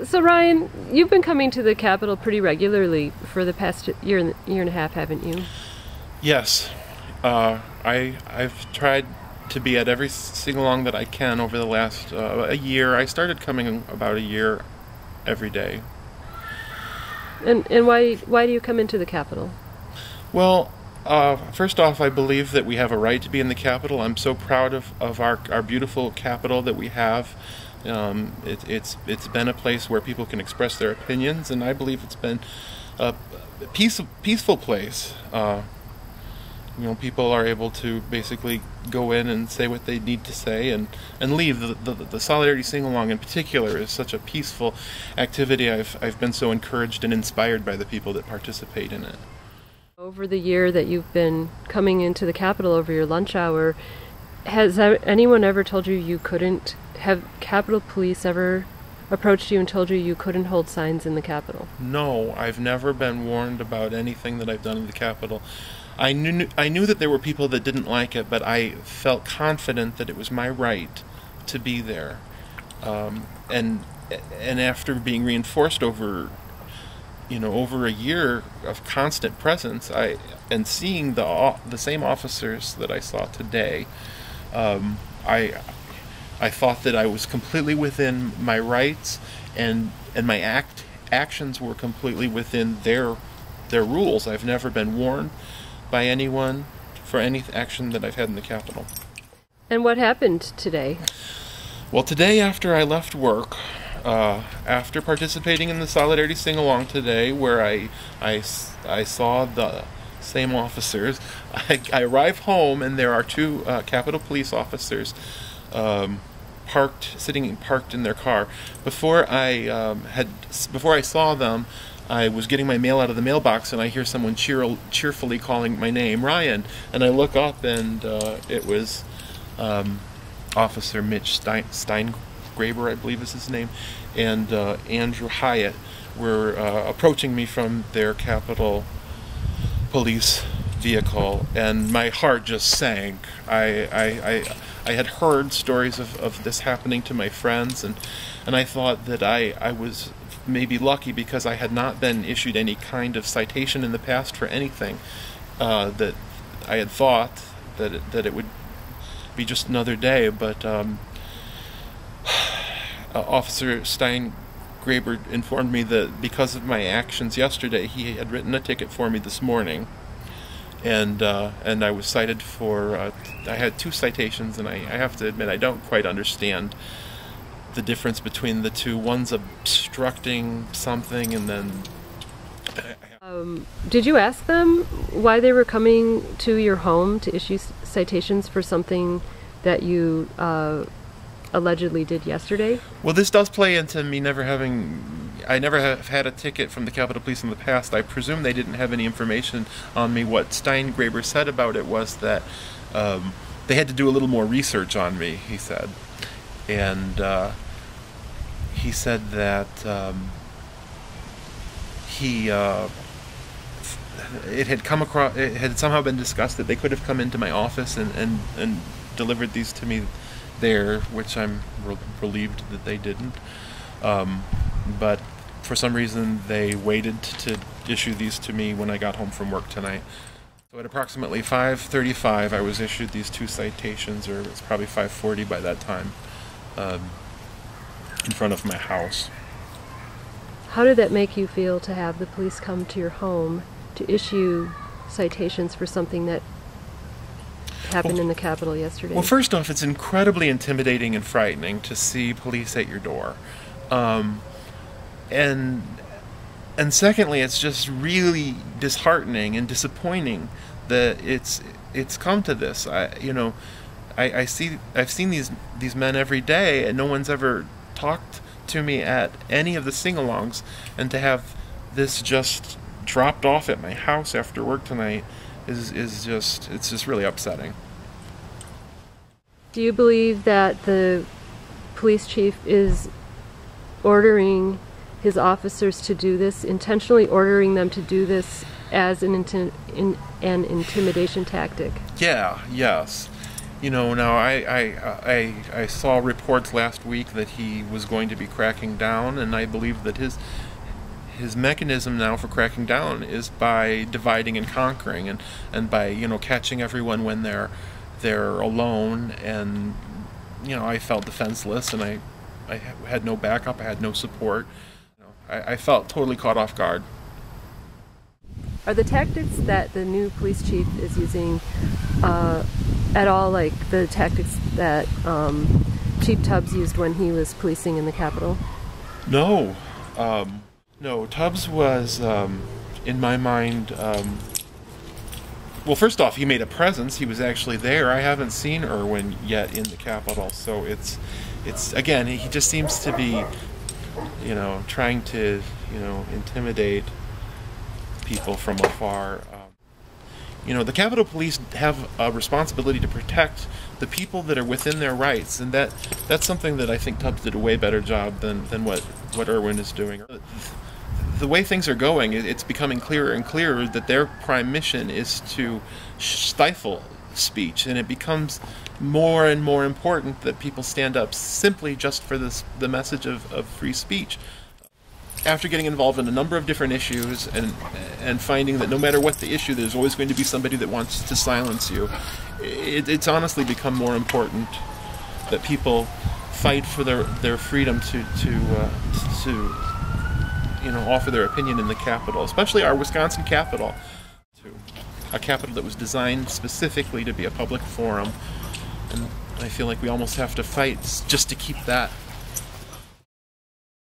So Ryan, you've been coming to the Capitol pretty regularly for the past year and a half, haven't you? Yes. I've tried to be at every sing-along that I can over the last a year. I started coming about a year every day. And why do you come into the Capitol? Well, first off, I believe that we have a right to be in the Capitol. I'm so proud of our beautiful Capitol that we have. It's been a place where people can express their opinions, and I believe it's been a peaceful place. People are able to basically go in and say what they need to say and leave. The Solidarity Sing-Along in particular is such a peaceful activity. I've been so encouraged and inspired by the people that participate in it. Over the year that you've been coming into the Capitol over your lunch hour, has anyone ever told you you couldn't? Have Capitol Police ever approached you and told you you couldn't hold signs in the Capitol? No, I've never been warned about anything that I've done in the Capitol. I knew that there were people that didn't like it, but I felt confident that it was my right to be there. And after being reinforced over a year of constant presence, and seeing the same officers that I saw today, I thought that I was completely within my rights, and my actions were completely within their rules. I've never been warned by anyone for any action that I've had in the Capitol. And what happened today? Well, today after I left work, after participating in the Solidarity Sing-Along today, where I saw the same officers, I arrive home and there are two Capitol Police officers parked in their car. Before I saw them, I was getting my mail out of the mailbox and I hear someone cheerfully calling my name, Ryan, and I look up and it was Officer Mitch Steingraber, I believe is his name, and Andrew Hyatt were approaching me from their Capitol Police vehicle, and my heart just sank. I had heard stories of this happening to my friends, and I thought that I was maybe lucky because I had not been issued any kind of citation in the past for anything. That I had thought that it would be just another day, but Officer Steingraber informed me that because of my actions yesterday, he had written a ticket for me this morning, and I was cited for. I had 2 citations, and I have to admit I don't quite understand the difference between the two. One's obstructing something, and then. Did you ask them why they were coming to your home to issue citations for something that you allegedly did yesterday? Well, this does play into me I never have had a ticket from the Capitol Police in the past. I presume they didn't have any information on me. What Steingraber said about it was that they had to do a little more research on me, he said. And he said that it had somehow been discussed that they could have come into my office and delivered these to me there, which I'm relieved that they didn't. But for some reason they waited to issue these to me when I got home from work tonight. So at approximately 5:35 I was issued these 2 citations, or it's probably 5:40 by that time, in front of my house. How did that make you feel to have the police come to your home to issue citations for something that happened in the Capitol yesterday? Well, first off, it's incredibly intimidating and frightening to see police at your door. And secondly, it's just really disheartening and disappointing that it's come to this. I've seen these men every day, and no one's ever talked to me at any of the sing-alongs, and to have this just dropped off at my house after work tonight is just really upsetting. Do you believe that the police chief is ordering his officers to do this, intentionally ordering them to do this as an intimidation tactic? Yes. Now I saw reports last week that he was going to be cracking down, and I believe that his mechanism now for cracking down is by dividing and conquering, and by catching everyone when they're alone. And I felt defenseless, and I had no backup, I had no support. I felt totally caught off guard. Are the tactics that the new police chief is using at all like the tactics that Chief Tubbs used when he was policing in the Capitol? No. No, Tubbs was, in my mind, well, first off, he made a presence. He was actually there. I haven't seen Irwin yet in the Capitol, so it's again, he just seems to be, trying to, intimidate people from afar. The Capitol Police have a responsibility to protect the people that are within their rights, and that's something that I think Tubbs did a way better job than what Irwin is doing. The way things are going, it's becoming clearer and clearer that their prime mission is to stifle speech, and it becomes more and more important that people stand up simply just for the message of free speech. After getting involved in a number of different issues and finding that no matter what the issue, there's always going to be somebody that wants to silence you, it's honestly become more important that people fight for their freedom to offer their opinion in the Capitol, especially our Wisconsin Capitol, a Capitol that was designed specifically to be a public forum. And I feel like we almost have to fight just to keep that